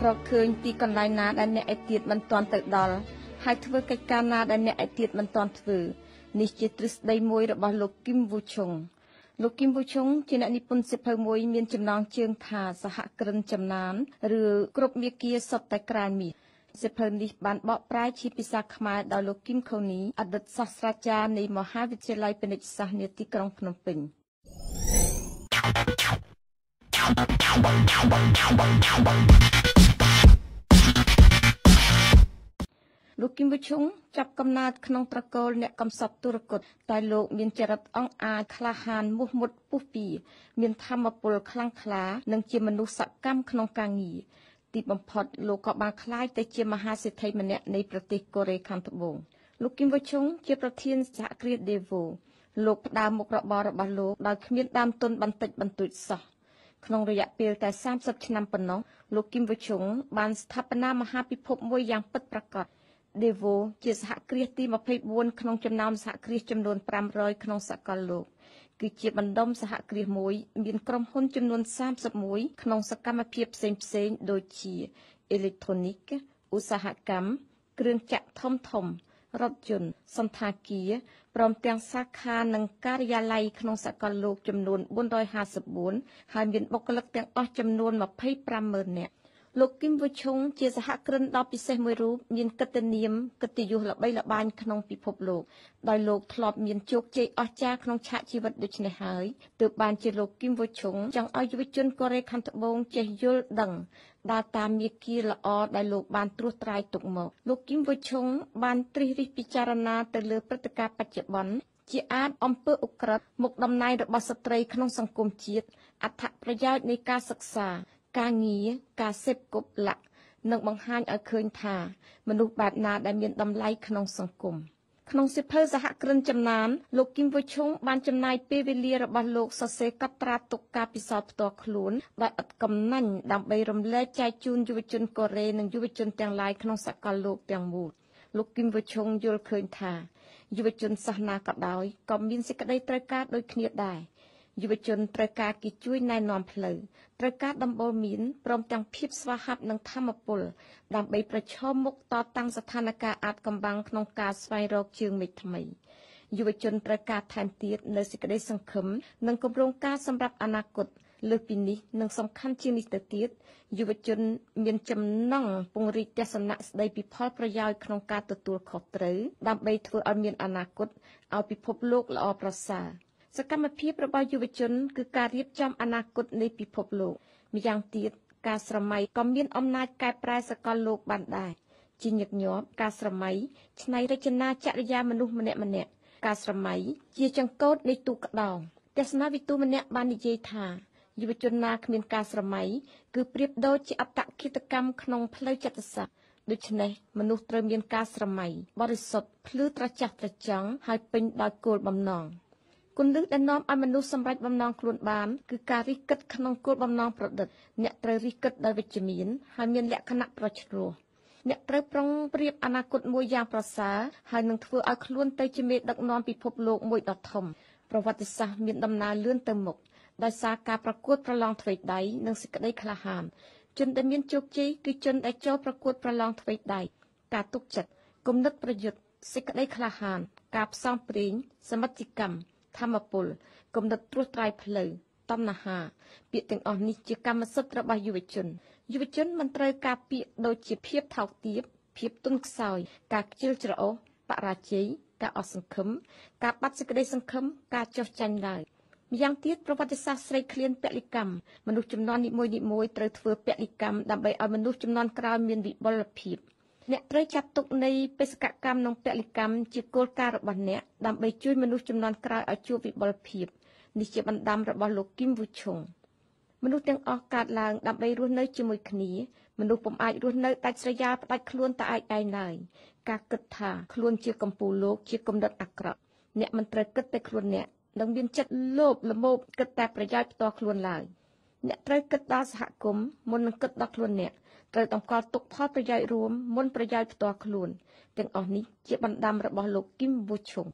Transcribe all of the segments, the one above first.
រកឃើញទីកន្លែងណាដែលអ្នកឯទៀតមិនទាន់ទៅដល់ហើយធ្វើកិច្ចការណាដែលអ្នកឯទៀតមិនទាន់ធ្វើនេះជាទ្រឹស្ដីមួយរបស់លោកគឹមវូឆុងលោកគឹមវូឆុងជាអ្នកនិពន្ធសៀវភៅមួយមានចំណងជើងថាសហគ្រិនចំណានឬគ្រប់មាគ៌ាសុទ្ធតែក្រានមាសសៀវភៅនេះបានបកប្រែជាភាសាខ្មែរដោយលោកគឹមខូនីអតីតសាស្ត្រាចារ្យនៃមហាវិទ្យាល័យពាណិជ្ជសាស្ត្រនាទីក្រុងភ្នំពេញលោកគឹមវូឆុងចាប់កំណើតក្នុងត្រកូលអ្នកកំសត់ទុរគតតែលោកមានចរិតអង្អាចក្លាហានមោះមុតពុះពៀមានធម៌ពលខ្លាំងក្លានិងជាមនុស្សសកម្មក្នុងការងារទីបំផុតលោកក៏បានក្លាយទៅជាមហាសេដ្ឋីម្នាក់នៃប្រទេសកូរ៉េខាងត្បូងលោកគឹមវូឆុងជាប្រធានសហគ្រាស Devo លោកផ្ដើមមុខរបររបស់លោកដោយគ្មានដើមទុនបន្តិចបន្តួចសោះក្នុងរយៈពេលតែ30ឆ្នាំប៉ុណ្ណោះលោកគឹមវូឆុងបានស្ថាបនាមហាពិភពមួយយ៉ាងពិតប្រាកដDevo ជាសហគ្រាសទី24ក្នុងចំណោមសហគ្រាសចំនួន500ក្នុងសកលលោកគឺជាបណ្ដុំសហគ្រាសមួយមានក្រុមហ៊ុនចំនួន31ក្នុងសកម្មភាពផ្សេងៗដូចជាអេឡិចត្រូនិកឧស្សាហកម្មគ្រឿងចក្រធំរថយន្តសណ្ឋាគារព្រមទាំងសាខានិងការិយាល័យក្នុងសកលលោកចំនួន454ហើយមានបុគ្គលិកទាំងអស់ចំនួន250000នាក់លោកគឹមវូឆុងជាសហគ្រិនដ៏ពិសេសមួយរូបមានកិត្តិនាមកិត្តិយសល្បីល្បាញក្នុងពិភពលោកដោយលោកធ្លាប់មានជោគជ័យអស្ចារ្យក្នុងឆាកជីវិតដូច្នេះហើយទើបបានជាលោកគឹមវូឆុងចង់ឲ្យយុវជនកូរ៉េខាងត្បូងចេះយល់ដឹងដើរតាមមាគ៌ាល្អដែលលោកបានត្រួសត្រាយទុកមកលោកគឹមវូឆុងបានត្រិះរិះពិចារណាទៅលើព្រឹត្តិការណ៍បច្ចុប្បន្នជាអាចអំពើឧក្រិដ្ឋមុខតំណែងរបស់ស្ត្រីក្នុងសង្គមជាតិអត្ថប្រយោជន៍នៃការសិក្សាការងារការសេពគប់លក្ខនិងបង្ហាញឲ្យឃើញថាមនុស្សបែបណាដែលមានតម្លៃក្នុងសង្គមក្នុងសៀវភៅសហគ្រិនចំណានលោកគឹមវូឆុងបានចំណាយពេលវេលារបស់លោកសរសេរកត់ត្រាទុកការពិសោធន៍ផ្ទាល់ខ្លួនដោយឥតកំណាញ់ដើម្បីរំលែកចែកជូនយុវជនកូរ៉េនិងយុវជនទាំងឡាយក្នុងសកលលោកទាំងមូលលោកគឹមវូឆុងយល់ឃើញថាយុវជនសាសនាក៏ដោយក៏មានសេចក្តីត្រូវការដូចគ្នាដែរយុវជនត្រូវការគេជួយណែនាំផ្លូវត្រូវការដំបូលមានព្រមទាំងភាពស្វាហាប់និងធម៌ពលដើម្បីប្រឈមមុខតតាំងស្ថានភាពអាថ៌កំបាំងក្នុងការស្វែងរកជើងមេឃថ្មីយុវជនត្រូវការថែមទៀតនូវសេចក្តីសង្ឃឹមនិងគម្រោងការសម្រាប់អនាគតលើសពីនេះនិងសំខាន់ជាងនេះទៅទៀតយុវជនមានចំណង់ពង្រីកទស្សនៈស្ដីពីផលប្រយោជន៍ក្នុងការទទួលខុសត្រូវដើម្បីធ្វើឲ្យមានអនាគតឲ្យពិភពលោកល្អប្រសើរសកម្មភាពរបស់យុវជនគឺការរៀបចំអនាគតនៃពិភពលោកម្យ៉ាងទៀតការស្រមៃក៏មានអំណាចកែប្រែសកលលោកបានដែរជាញឹកញាប់ការស្រមៃច្នៃរចនាចរិយាមនុស្សម្នាក់ការស្រមៃជាចង្កូតនៃទូកក្តោងទស្សនវិទូម្នាក់បាននិយាយថាយុវជនណាគ្មានការស្រមៃគឺប្រៀបដូចជាអត្តឃាតកម្មក្នុងផ្លូវចិត្តសាស្ត្រដូច្នេះមនុស្សត្រូវមានការស្រមៃបរិសុទ្ធភ្លឺត្រចះត្រចង់ហើយពេញដោយគោលបំណងគន្លឹះដែលនាំឲ្យមនុស្សសម្រេចបំណងខ្លួនបានគឺការរិះគិតក្នុងគោលបំណងប្រឌិតអ្នកត្រូវរិះគិតដោយវិជ្ជមានហើយមានលក្ខណៈប្រឆ្លោះអ្នកត្រូវប្រុងប្រៀបអនាគតមួយយ៉ាងប្រសើរហើយនឹងធ្វើឲ្យខ្លួនទៅជាមេដឹកនាំពិភពលោកមួយដ៏ធំប្រវត្តិសាស្ត្រមានដំណើរលឿនទៅមុខដោយសារការប្រកួតប្រឡងទ្វេដៃនិងសេចក្តីក្លាហានជនដែលមានជោគជ័យគឺជនដែលចូលប្រកួតប្រឡងទ្វេដៃការទុកចិត្តគំនិតប្រយុទ្ធសេចក្តីក្លាហានការផ្សងព្រេងសមិទ្ធកម្មធម្មពលគំនិតត្រួសត្រាយផ្លូវតណ្ហាពាក្យទាំងអស់នេះជាកម្មសិទ្ធិរបស់យុវជនមិនត្រូវការពាក្យដូចជាភាពថោកទាបភាពទន់ខ្សោយការខ្ជិលច្រអូសបរាជ័យការអស់សង្ឃឹមការបាត់សេចក្តីសង្ឃឹមការចុះចាញ់ឡើយម្យ៉ាងទៀតប្រវត្តិសាស្ត្រស្រេកឃ្លានពលិកម្មមនុស្សជំនាន់នីមួយៗត្រូវធ្វើពលិកម្មដើម្បីឲ្យមនុស្សជំនាន់ក្រោយមានវិបុលភាពអ្នកត្រូវចាត់ទុកនៃបេសកកម្មនិងពលិកម្មជាគោលការណ៍របស់អ្នកដើម្បីជួយមនុស្សជំនាន់ក្រោយឲ្យជួបវិបុលភាពនេះជាបណ្ដាំរបស់លោកគឹមវូឆុងមនុស្សទាំងអស់កើតឡើងដើម្បីរស់នៅជាមួយគ្នាមនុស្សពុំអាចរស់នៅដាច់ស្រយាលផ្ដាច់ខ្លួនតែឯងឡើយការគិតថាខ្លួនជាកំពូលលោកជាគំនិតអាក្រក់អ្នកមិនត្រូវគិតតែខ្លួនអ្នកនិងមានចិត្តលោភល្មោបគិតតែប្រយោជន៍ផ្ទាល់ខ្លួនឡើយអ្នកត្រូវគិតដល់សហគមន៍មុននឹងគិតដល់ខ្លួនអ្នកត្រូវតម្កល់ទុកផលប្រយោជន៍រួមមុនប្រយោជន៍ផ្ទាល់ខ្លួនទាំងអស់នេះជាបណ្ដាំរបស់លោកគឹមវូឆុង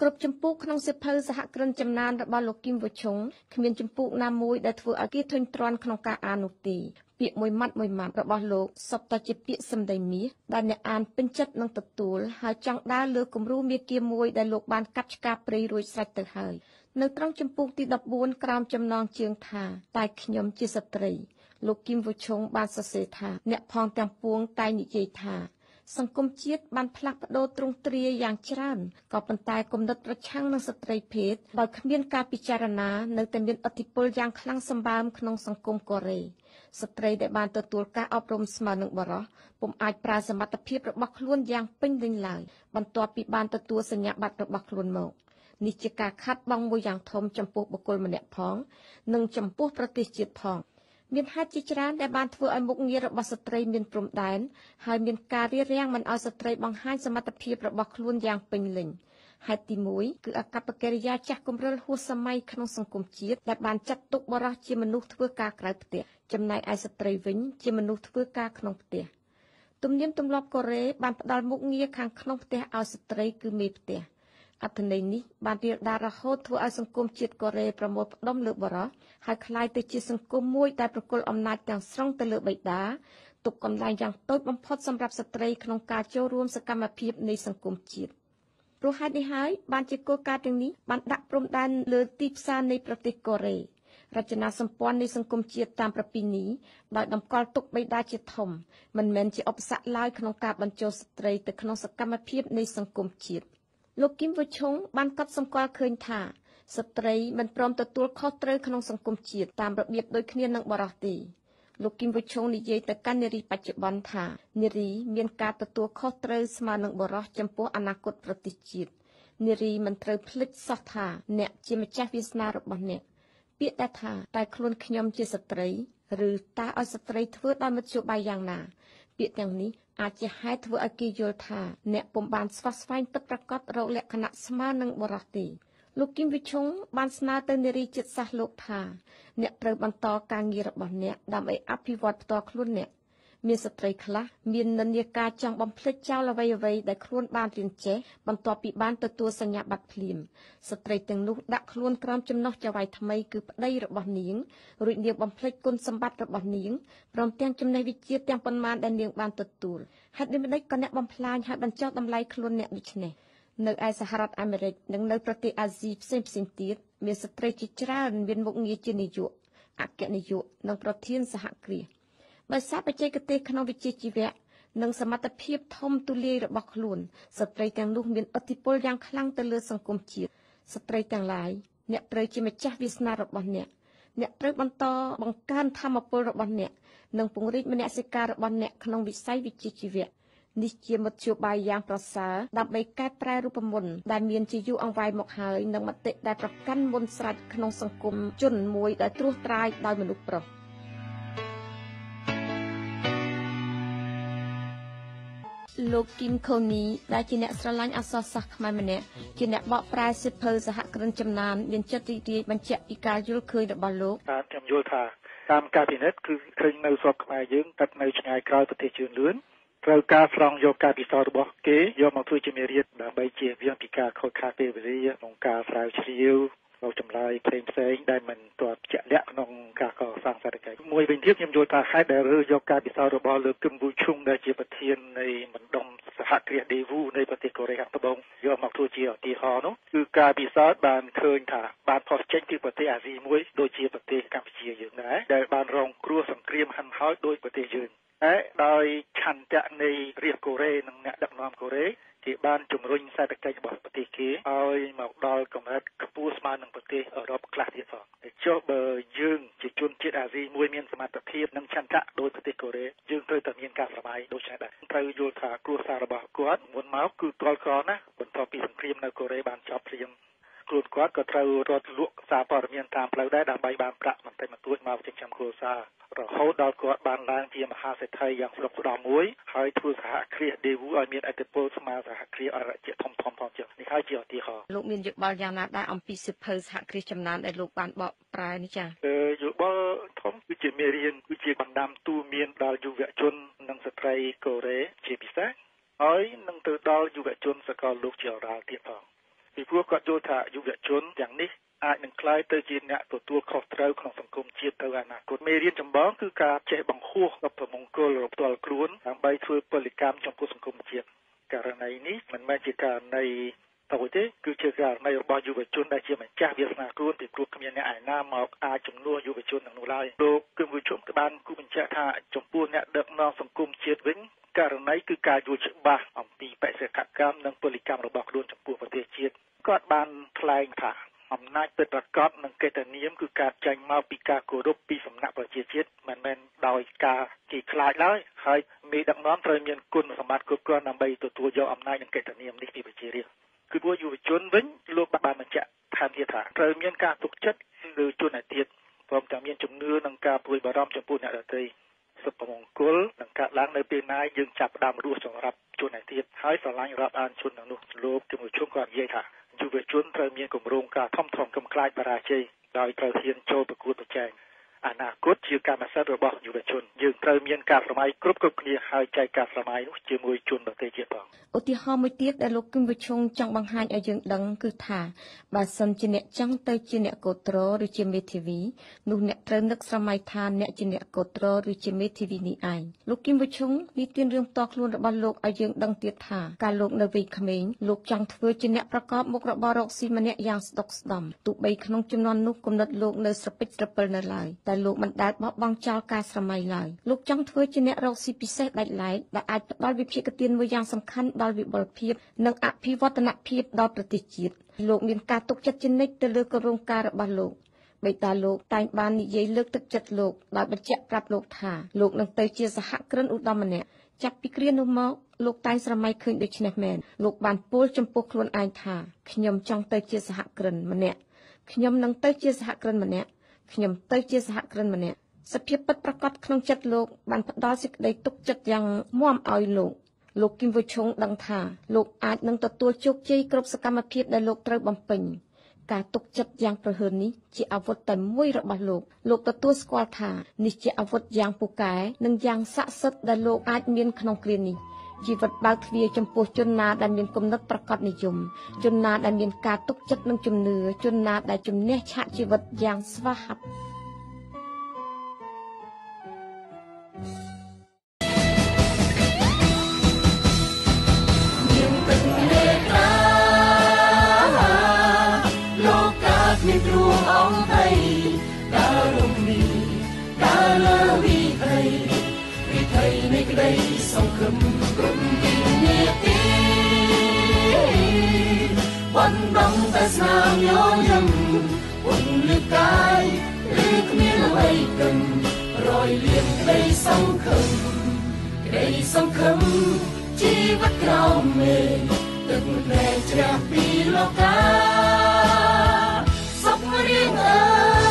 គ្រប់ចម្ពោះក្នុងសៀវភៅសហគ្រិនចំណានរបស់លោកគឹមវូឆុងគ្មានចម្ពោះណាមួយដែលធ្វើឲ្យគេធុញទ្រាន់ក្នុងការអាននោះទេព ពាក្យមួយម៉ាត់របស់លោកសុទ្ធតែជាពាក្យសម្ដីមាសដែលអ្នកអានពេញចិត្តនឹងទទួលហើយចង់ដើរលើគំរូមាគ៌ាមួយដែលលោកបានកាប់ឆ្ការព្រៃរួចស្រេចទៅហើយនៅត្រង់ចម្ពោះទី14ក្រោមចំណងជើងថាតែខ្ញុំជាស្ត្រីលោកគីមវូឆុងបានសរសេរថាអ្នកផងទាំងពួងតែនិយាយថាសង្គមជាតិបានផ្លាស់ប្ដូរទ្រង់ទ្រាយយ៉ាងច្រើនក៏ប៉ុន្តែគំនិតប្រឆាំងនឹងស្ត្រីភេទដោយគ្មានការពិចារណានៅតែមានឥទ្ធិពលយ៉ាងខ្លាំងសម្បើមក្នុងសង្គមកូរ៉េស្ត្រីដែលបានទទួលការអប់រំស្មើនឹងបុរសពុំអាចប្រើសមត្ថភាពរបស់ខ្លួនយ៉ាងពេញលេញឡើយបន្ទាប់ពីបានទទួលសញ្ញាបត្ររបស់ខ្លួនមកនេះជាការខាត់បងមួយយ៉ាងធំចំពោះបុគ្គលម្នាក់ផងនិងចំពោះប្រទេសជាតិផងមានហេតុជាច្រើនដែលបានធ្វើឲ្យមុខងាររបស់ស្ត្រីមានព្រំដែនហើយមានការរារាំងមិនឲ្យស្ត្រីបង្ហាញសមត្ថភាពរបស់ខ្លួនយ៉ាងពេញលេញហេតុទី1គឺអកប្បកិរិយាចាស់គំរិលហួសសម័យក្នុងសង្គមជាតិដែលបានចាត់ទុកបុរសជាមនុស្សធ្វើការក្រៅផ្ទះចំណែកឯស្ត្រីវិញជាមនុស្សធ្វើការក្នុងផ្ទះទំនៀមទម្លាប់កូរ៉េបានផ្ដល់មុខងារខាងក្នុងផ្ទះឲ្យស្ត្រីគឺមេផ្ទះអត្ថន័យនេះបានរាលដាលរហូតធ្វើឲ្យសង្គមជាតិកូរ៉េប្រមូលផ្ដុំលើបុរសហើយคล้ายទៅជាសង្គមមួយដែលប្រគល់អំណាចទាំងស្រុងទៅលើបិតាទុកកន្លែងយ៉ាងតូចបំផុតសម្រាប់ស្ត្រីក្នុងការចូលរួមសកម្មភាពនៃសង្គមជាតិព្រោះហេតុនេះហើយបានជាគោលការណ៍ទាំងនេះបានដាក់ព្រំដែនលើទីផ្សារនៃប្រទេសកូរ៉េរចនាសម្ព័ន្ធនៃសង្គមជាតិតាមប្រពៃណីដោយតម្កល់ទុកបិតាជាធំមិនមែនជាឧបសគ្គឡើយក្នុងការបញ្ចូលស្ត្រីទៅក្នុងសកម្មភាពនៃសង្គមជាតិលោកគីមវូឆុងបានកត់សម្គាល់ឃើញថាស្ត្រីមិនព្រមទទួលខុសត្រូវក្នុងសង្គមជាតិតាមរបៀបដូចគ្នានឹងបុរសទេលោកគីមវូឆុងនិយាយទៅកាន់នារីបច្ចុប្បន្នថានារីមានការទទួលខុសត្រូវស្មើនឹងបុរសចំពោះអនាគតប្រទេសជាតិនារីមិនត្រូវភ្លេចសោះថាអ្នកជាម្ចាស់វាសនារបស់អ្នកពាក្យដែលថាតែខ្លួនខ្ញុំជាស្ត្រីឬតើឲ្យស្ត្រីធ្វើដោយមធ្យោបាយយ៉ាងណាពាក្យទាំងនេះអាចជាហេតុធ្វើឲ្យគេយល់ថាអ្នកពុំបានស្វះស្វែងពិតប្រាកដរកលក្ខណៈស្មើនឹងបុរសទេលោកគីមវូឆុងបានស្នើទៅនារីជាតិសាសន៍លោកថាអ្នកត្រូវបន្តការងាររបស់អ្នកដើម្បីអភិវឌ្ឍផ្ទាល់ខ្លួនអ្នកមានស្ត្រីខ្លះមាននិន្នាការចង់បំភ្លេចចោលអ្វីៗដែលខ្លួនបានរៀនចេះបន្ទាប់ពីបានទទួលសញ្ញាបត្រភ្លាមស្ត្រីទាំងនោះដាក់ខ្លួនក្រោមចំណុះចៅហ្វាយថ្មីគឺប្តីរបស់នាងរួចនាងបំភ្លេចគុណសម្បត្តិរបស់នាងព្រមទាំងចំណេះវិជ្ជាទាំងប៉ុន្មានដែលនាងបានទទួលហេតុដូចម្តេចក៏អ្នកបំផ្លាញហើយបញ្ចុះតម្លៃខ្លួនអ្នកដូច្នេះនៅឯសហរដ្ឋអាមេរិកនិងនៅប្រទេសអាស៊ីផ្សេងៗទៀតមានស្ត្រីជាច្រើនមានមុខងារជានាយកអគ្គនាយកនិងប្រធានសហគ្រាសដោយសារបច្ចេកទេសក្នុងវិជ្ជាជីវៈនិងសមត្ថភាពធំទូលាយរបស់ខ្លួនស្ត្រីទាំងនោះមានឥទ្ធិពលយ៉ាងខ្លាំងទៅលើសង្គមជាតិស្ត្រីទាំងឡាយអ្នកត្រូវជាម្ចាស់វាសនារបស់អ្នកត្រូវបន្តបង្កើនធម៌ពលរបស់អ្នកនិងពង្រីកមនសិការរបស់អ្នកក្នុងវិស័យវិជ្ជាជីវៈនេះជាមធ្យោបាយយ៉ាងប្រសើរដើម្បីកែប្រែរូបមន្តដែលមានជាយូរអង្វែងមកហើយនិងមតិដែលប្រកាន់មុនស្រេចក្នុងសង្គមជនមួយដែលត្រួសត្រាយដោយមនុស្សប្រុសលោកគីមខូនីដែលជាអ្នកស្រឡាញ់អក្សរសាស្ត្រខ្មែរម្នាក់ជាអ្នកបកប្រែសៀវភៅសហគ្រិនចំណានមានចិត្តរីករាយបញ្ជាក់ពីការយល់ឃើញរបស់លោកខ្ញុំយល់ថាតាមការពិនិត្យគឺឃើញនៅស្រុកខ្មែរយើងស្ថិតនៅឆ្ងាយក្រោយប្រទេសជឿនលឿនត្រូវការស្រង់យកការពិសោធន៍របស់គេយកមកធ្វើជាមេរៀនដើម្បីជៀសវាងពីការខូចខាតពេលវេលាក្នុងការស្រាវជ្រាវនៅចម្លើយផ្សេងដែលមិនទាន់ជាក់លាក់ក្នុងការកសាងសេដ្ឋកិច្ចមួយវិញទៀតខ្ញុំយល់ថាហេតុដែលរើសយកការពិសោធន៍របស់លោកគឹមវូឆុងដែលជាប្រធាននៃបណ្ដុំសហគ្រាសដេវូនៃប្រទេសកូរ៉េខាងត្បូងយកមកធ្វើជាឧទាហរណ៍នោះគឺការពិសោធន៍បានឃើញថាបានផុសចេញពីប្រទេសអាស៊ីមួយដូចជាប្រទេសកម្ពុជាយើងដែរដែលបានរងគ្រោះសង្គ្រាមហិនហោចដោយប្រទេសយើងតែដោយឆន្ទៈនៃរាជកូរ៉េនិងអ្នកដឹកនាំកូរ៉េគេបានជំរុញសេដ្ឋកិច្ចរបស់ប្រទេសគេឲ្យមកដល់កម្រិតខ្ពស់ស្មើនឹងប្រទេសអឺរ៉ុបខ្លះទៀតផងចុះបើយើងជាជនជាតិអាស៊ីមួយមានសមត្ថភាពនិងឆន្ទៈដោយប្រទេសកូរ៉េយើងត្រូវតែមានការស្រមៃដូចនេះដែរត្រូវយល់ថាគ្រួសាររបស់គាត់មុនមកគឺទាល់ក្រណាស់បន្ទាប់ពីសង្គ្រាមនៅកូរ៉េបានចប់ព្រាមខ្លួនគាត់ក៏ត្រូវរត់លក់សារព័ត៌មានតាមផ្លូវដែរដើម្បីបានប្រាក់បន្តិចបន្តួចមកចិញ្ចឹមគ្រួសាររហូតដល់គាត់បានឡើងជាមហាសេដ្ឋីយ៉ាងស្រុកស្ដំមួយហើយធ្វើសហគ្រាសដេវូឲ្យមានឥទ្ធិពលស្មើសហគ្រាសអរជាតិធំផងទៀតនេះហើយជាឧទាហរណ៍លោកមានយោបល់យ៉ាងណាដែរអំពីសិភៅសហគ្រាសចំណានដែលលោកបានបកប្រែនេះចា៎យោបល់ធំគឺជាមេរៀនគឺជាបណ្ដាំទូមានដល់យុវជននិងស្ត្រីកូរ៉េជាពិសេសហើយនឹងទៅដល់យុវជនសកលលោកជាអរ៉ាល់ទៀតផងពីព្រោះគាត់យល់ថាយុវជនទាំងនេះ អាចនឹងក្លាយទៅជាអ្នកទទួលខុសត្រូវក្នុងសង្គមជាតិទៅអនាគតមេរៀនចម្បងគឺការចេះបង្ហួសសុភមង្គលរបស់ផ្ទាល់ខ្លួនដើម្បីធ្វើពលកម្មចំពោះសង្គមជាតិករណីនេះមិនមែនជាករណីតូចទេគឺជាករណីរបស់យុវជនដែលជាម្ចាស់វាសនាខ្លួនពីព្រោះគ្មានអ្នកឯណាមកអាចជំនួសយុវជនទាំងនោះឡើយលោកគឺវិជុំក៏បានគូបញ្ជាក់ថាចំពោះអ្នកដឹកនាំសង្គមជាតិវិញករណីគឺការយល់ច្បាស់អំពីបេសកកម្មនិងពលកម្មរបស់ខ្លួនចំពោះប្រទេសជាតិគាត់បានថ្លែងថាអំណាចពិតប្រាកដនិងកិត្តិនាមគឺការចេញមកពីការគោរពពីសំណាក់ប្រជាជាតិមិនមែនដោយការគេខ្លាចឡើយហើយមេដឹកនាំត្រូវមានគុណសម្បត្តិគ្រប់គ្រាន់ដើម្បីទទួលយកអំណាចនិងកិត្តិនាមនេះពីប្រជារាស្ត្រគឺពួកយុវជនវិញលោកបានបញ្ជាក់ថែមទៀតថាត្រូវមានការទុកចិត្តលើជនឯទៀតព្រមទាំងមានជំនឿនិងការព្រួយបារម្ភចំពោះអ្នកដទៃសុភមង្គលនឹងកើតឡើងនៅពេលណាយើងចាប់ផ្ដើមរស់សម្រាប់ជនឯទៀតហើយស្រឡាញ់រាប់អានជនទាំងនោះលោកជំនួយជុំគាត់និយាយថាយុវជនត្រូវមានគម្រោងការធំៗកុំខ្លាចបរាជ័យដោយត្រូវហ៊ានចូលប្រកួតប្រជែងអនាគតជាកម្មសិទ្ធិរបស់យុវជនយើងត្រូវមានការស្រមៃគ្រប់គ្នាហើយចែកការស្រមៃនោះជាមួយជនដទៃទៀតផងឧទាហរណ៍មួយទៀតដែលលោកគឹមវិឈុងចង់បង្ហាញឲ្យយើងដឹងគឺថាបើសិនជាអ្នកចង់ទៅជាអ្នកកោត្រឬជាមេធាវីនោះអ្នកត្រូវនឹកស្រមៃថាអ្នកជាអ្នកកោត្រឬជាមេធាវីនេះឯងលោកគឹមវិឈុងនិទានរឿងផ្ទាល់ខ្លួនរបស់លោកឲ្យយើងដឹងទៀតថាកាលលោកនៅវ័យក្មេងលោកចង់ធ្វើជាអ្នកប្រកបមុខរបររកស៊ីម្នាក់យ៉ាងស្ដុកស្ដំទោះបីក្នុងជំនាន់នោះគំនិតលោកនៅស្រពេចស្រពិលនៅឡើយតែលោកមិនដែលបោះបង់ចោលការស្រមៃឡើយលោកចង់ធ្វើជាអ្នករកស៊ីពិសេសដាច់ឡែកដែលអាចផ្ដល់វិភាគទានមួយយ៉ាងសំខាន់ដល់វិបុលភាពនិងអភិវឌ្ឍនភាពដល់ប្រទេសជាតិលោកមានការទុកចិត្តជានិច្ចទៅលើគម្រោងការរបស់លោកបេតាលោកតែងបាននិយាយលើកទឹកចិត្តលោកដោយបញ្ជាក់ប្រាប់លោកថាលោកនឹងទៅជាសហគ្រិនឧត្តមម្នាក់ចាប់ពីគ្រានោះមកលោកតែងស្រមៃឃើញដូច្នេះមែនលោកបានពោលចំពោះខ្លួនឯងថាខ្ញុំចង់ទៅជាសហគ្រិនម្នាក់ខ្ញុំនឹងទៅជាសហគ្រិនម្នាក់ខ្ញុំទៅជាសហគ្រិនម្នាក់សភាពពិតប្រាកដក្នុងចិត្តលោកបានផ្ដល់សេចក្តីទុកចិត្តយ៉ាងមាំឲ្យលោកគឹមវិឈុងដឹងថាលោកអាចនឹងទទួលជោគជ័យគ្រប់សកម្មភាពដែលលោកត្រូវបំពេញការទុកចិត្តយ៉ាងប្រហើននេះជាអាវុធតែមួយរបស់លោកទទួលស្គាល់ថានេះជាអាវុធយ៉ាងពូកែនិងយ៉ាងស័ក្តិសិទ្ធិដែលលោកអាចមានក្នុងគ្រានេះជីវិតបើកទ្វារចំពោះជនណាដែលមានគំនិតប្រកបនិយមជនណាដែលមានការទុកចិត្តនិងជំនឿជនណាដែលជំនះឆាកជីវិតយ៉ាងស្វាហាប់មានគ្រួអង្គដីដើររំលីដើរលើវិថីនៃក្តីសង្ឃឹមព្រមពីនាទីបណ្ដំតែស្នាមញញឹមពន្លឺកាយឬគ្មានអ្វីគឹមរយលៀងក្តីសង្ឃឹមជីវិតក្រោមមេឃទឹកភ្នែកជ្រះពីលោកាសុខរៀងអើយ